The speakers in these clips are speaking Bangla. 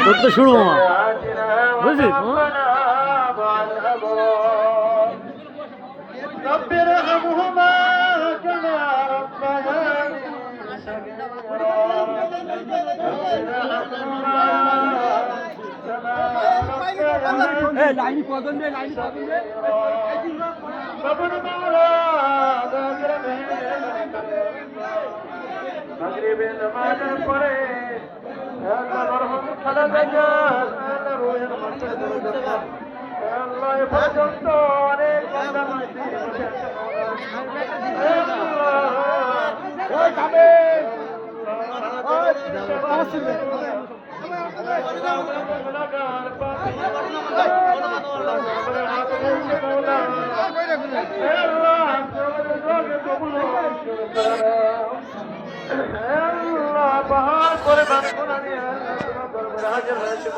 করতে শুরু মামা বুঝলি رب ارحمهما كما ربياني صغيرا مغربي نماز পড়ে আল্লাহ রহমত খালা দাজাল আল্লাহ রোহের মসজিদ দরজা আল্লাহ এ পর্যন্ত অনেক বান্দা মাইতি বসে আছে আল্লাহ ওই যাবে ওই আসবে বাহার করে হাজির হয়েছে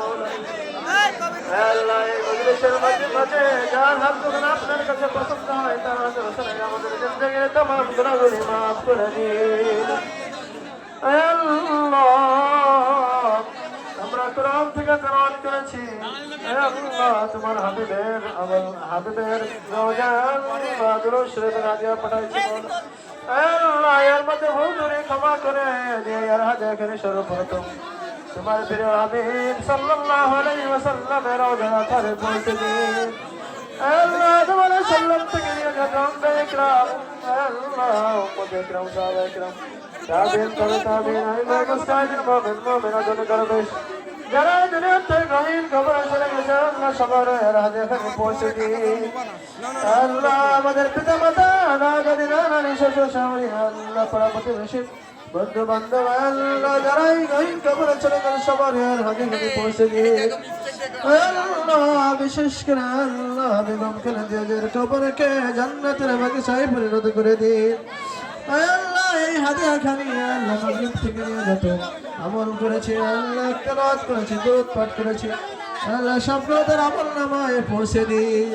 আল্লাহ এই মজলিসের মাঝে মাঝে যার হাত যখন আপনার কাছে পছন্দ হয় তার হাতে রসনায় আমাদের জিন্দগির तमाम গুনাহগুলি মাফ করে দিন আল্লাহ আমরা কোরআন থেকে কোরআন করেছি আল্লাহ তোমার হাবিবের রওজান বাদরুল শরীফ রাজিয়া পাঠাইছি আল্লাহ এর মধ্যে ভুল ত্রুটি ক্ষমা করে দিয়ে আর হাতে এখানে সর্বপ্রথম তোমার প্রিয় হাবিব সাল্লাল্লাহু আলাইহি ওয়াসাল্লাম এর রওজা তারে পৌঁছে দিন আল্লাহ তোমার সাল্লাম থেকে নিয়ে যান ইকরাম আল্লাহ উম্মত ইকরাম সাহাবা ইকরাম তাবিন তাবিন আইমা মুস্তাহিদ মুমিন আদন করবেশ যারা দুনিয়া থেকে গহীন খবর চলে গেছে আল্লাহ সবার হাতে এখানে পৌঁছে দিন আল্লাহ আমাদের পিতা মাতা দাদা নানি শ্বশুর শাশুড়ি আল্লাহ পাড়া প্রতিবেশী বন্ধু বান্ধব আল্লাহ যারাই গহীন খবর চলে গেছে সবার হাতে এখানে পৌঁছে দিন আল্লাহ বিশেষ করে আল্লাহ বেগম খালেদার কবরকে জান্নাতের বাগিচায় পরিণত করে দিন আল্লাহ এই হাদিয়া খানি আল্লাহ মাগরিব থেকে নিয়ে যত আমল করেছে আল্লাহ তেলাওয়াত করেছে দরুদ পাঠ করেছে আল্লাহ সবগুলোর আমল নামায় পৌঁছে দিন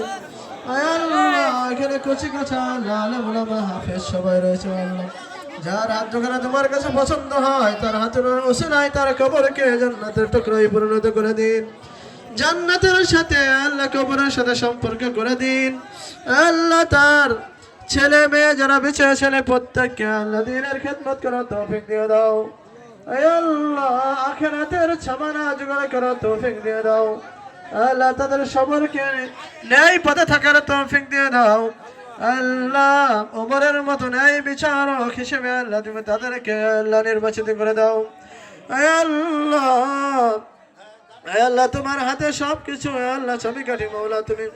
আল্লাহ এখানে কচি কাঁচা আলেম ওলামা হাফেজ সবাই রয়েছে আল্লাহ যার হাত যখন তোমার কাছে পছন্দ হয় তার হাতের ওসিলায় তার কবরকে জান্নাতের টুকরায় পরিণত করে দিন জান্নাতের সাথে আল্লাহ কবরের সাথে সম্পর্ক করে দিন আল্লাহ তার ছেলে মেয়ে যারা বেঁচে ছেলে প্রত্যেককে আল্লাহ দ্বীনের খেদমত করার তৌফিক দিয়ে দাও আল্লাহ আখিরাতের ছামানা জোগাড় করার তৌফিক দিয়ে দাও আল্লাহ তাদের সবরকে ন্যায় পথে থাকার তৌফিক দিয়ে দাও আল্লাহ ওমরের মতো ন্যায় বিচারক হিসেবে আল্লাহ তুমি তাদেরকে আল্লাহ নির্বাচিত করে দাও আল্লাহ আল্লাহ তোমার হাতে সবকিছু আল্লাহ চাবিকাঠি মৌলা তুমি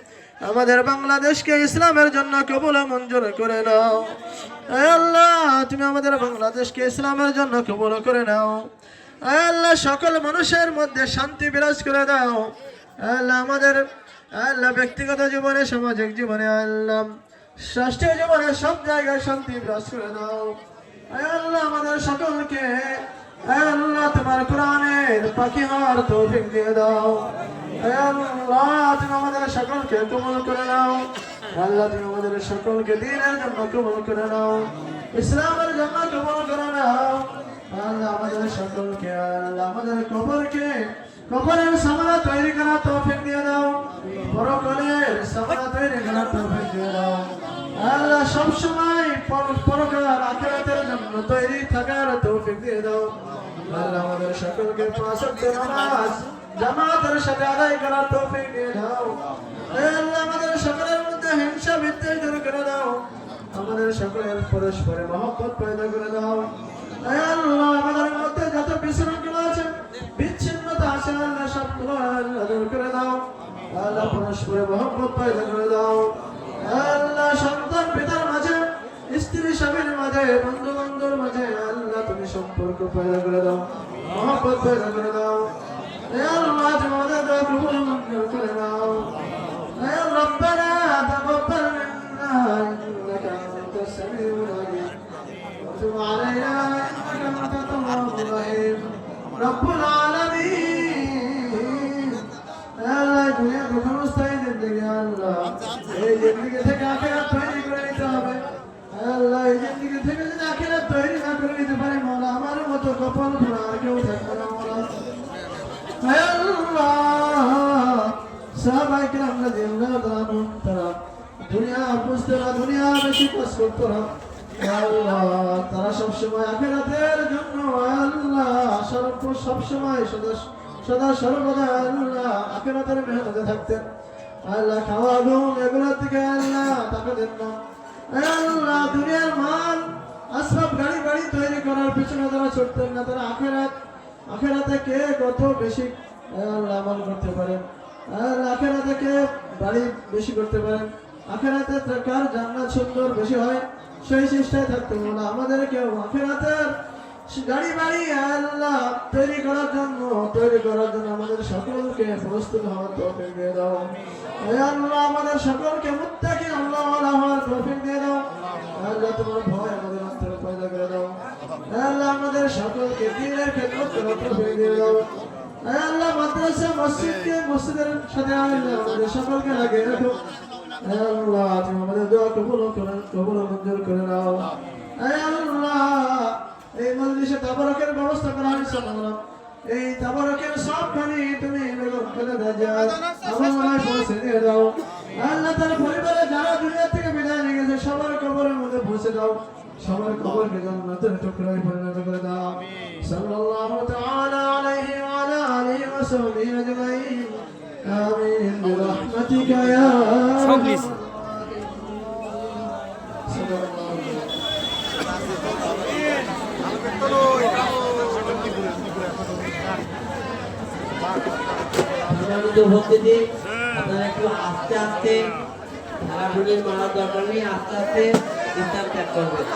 আমাদের বাংলাদেশকে ইসলামের জন্য কবুল মঞ্জুর করে নাও আল্লাহ তুমি আমাদের বাংলাদেশকে ইসলামের জন্য কবুল করে নাও আল্লাহ সকল মানুষের মধ্যে শান্তি বিরাজ করে দাও আল্লাহ আমাদের আল্লাহ ব্যক্তিগত জীবনে সামাজিক জীবনে আল্লাহ রাষ্ট্রীয় জীবনে সব জায়গায় শান্তি বিরাজ করে দাও আল্লাহ আমাদের সকলকে আল্লাহ তোমার কোরআনের পাখি হওয়ার তৌফিক দিয়ে দাও আল্লাহ তুমি আমাদের সকলকে কবুল করে নাও আল্লাহ তুমি আমাদের সকলকে দ্বীনের জন্য কবুল করে নাও ইসলামের জন্য কবুল করে নাও আল্লাহ আমাদের সকলকে আল্লাহ আমাদের কবরের সামানা তৈরি করার তৌফিক দিয়ে দাও পরকালের সামানা তৈরি করার তৌফিক দিয়ে দাও আল্লাহ সব সময় পরকাল আখিরাতের জন্য তৈরি থাকার তৌফিক দিয়ে দাও আল্লাহ আমাদের সকলকে পাঁচ ওয়াক্ত নামাজ জামাতের সাথে আদায় করার তৌফিক দিয়ে দাও আল্লাহ আমাদের সকলের মধ্যে হিংসা বিদ্বেষ দূর করে দাও আমাদের সকলের পরস্পরে মহব্বত পয়দা করে দাও আল্লাহ আমাদের মধ্যে যত বিশৃঙ্খলা আছে বিচ্ছিন্নতা আছে আল্লাহ সবগুলো আল্লাহ দূর করে দাও আল্লাহ পরস্পরে মহব্বত পয়দা করে দাও আল্লাহ সন্তান পিতার মাঝে স্ত্রী স্বামীর মাঝে বন্ধু বান্ধবের মাঝে আল্লাহ তুমি সম্পর্ক পয়দা করে দাও মহব্বত পয়দা করে দাও আল্লাহ তুমি আমাদের দোয়া কবুল মঞ্জুর করে দাও ربنا تقبل منا انك انت السميع العليم وتب علينا انك انت التواب الرحيم رب العالمين আল্লাহ দুনিয়া ক্ষমতায় জিন্দেগি আল্লাহ এই জিন্দেগি থেকে আখিরাত তৈরি করে নিতে হবে আল্লাহ এই জিন্দেগি থেকে যদি আখিরাত তৈরি না করে নিতে পারি মাওলা আমার মতো কপাল পোড়া আর কেউ থাকবে না মাওলা সাহাবায়ে কেরাম রাদিয়াল্লাহু তাআলা আনহুম তারা দুনিয়া বুঝতে না, দুনিয়া বেশি কষ্ট করতো না। আল্লাহ তারা সবসময় আখিরাতের জন্য আল্লাহ সবসময় সদা সর্বদা আল্লাহ আখিরাতের মেহনতে থাকতেন। আল্লাহ খাওয়া ঘুম এগুলোর দিকে আল্লাহ তাকে দেন না। আল্লাহ দুনিয়ার মাল আসবাব গাড়ি বাড়ি তৈরি করার পিছনে তারা ছুটতেন না। তারা আখিরাতে কে কত বেশি আল্লাহ আমল করতে পারেন, আখিরাতে কে বাড়ি বেশি করতে পারেন, আখিরাতে কার জান্নাত সুন্দর বেশি হয় সেই চেষ্টায় থাকতে হবে না। আমাদেরকে আখিরাতের গাড়ি বাড়ি আল্লাহ তৈরি করার জন্য আমাদের সকলকে প্রস্তুত হওয়ার তৌফিক দিয়ে দাও। আল্লাহ আমাদের সকলকে মুত্তাকি আল্লাহ ওয়ালা হওয়ার তৌফিক দিয়ে দাও। আল্লাহ তোমার ভয় আমাদের অন্তরে পয়দা করে দাও। আল্লাহ আমাদের সকলকে দ্বীনের খেদমত করার তৌফিক দিয়ে দাও। আল্লাহ মাদ্রাসা মসজিদের সাথে আল্লাহ আমাদের সকলকে লাগিয়ে রাখো। আল্লাহ তুমি আমাদের দোয়া কবুল মঞ্জুর করে নাও। আল্লাহ এই মজলিসে তাবারকের ব্যবস্থা করা হয়েছে, এই তাবারকের সবখানি তুমি ফেলে দাও, আমার পৌঁছে দিয়ে দাও। আল্লাহ তার পরিবারে যারা দুনিয়া থেকে বিদায় নিয়ে গেছে সবার কবরের মধ্যে পৌঁছে দাও, সবার কবরকে জান্নাতের টুকরায় পরিণত করে দাও। সাল্লাল্লাহু তাআলা আলাইহি ওয়া আলা আলিহি ওয়া সাহবিহি আজমাইন। আমিন বিরহমাতিকা ইয়া সবলিস ভক্তিজি আপনারা একটু আস্তে আস্তে খেলাধুলির মারার দরকার নেই, আস্তে আস্তে ইফতার ত্যাগ করবেন।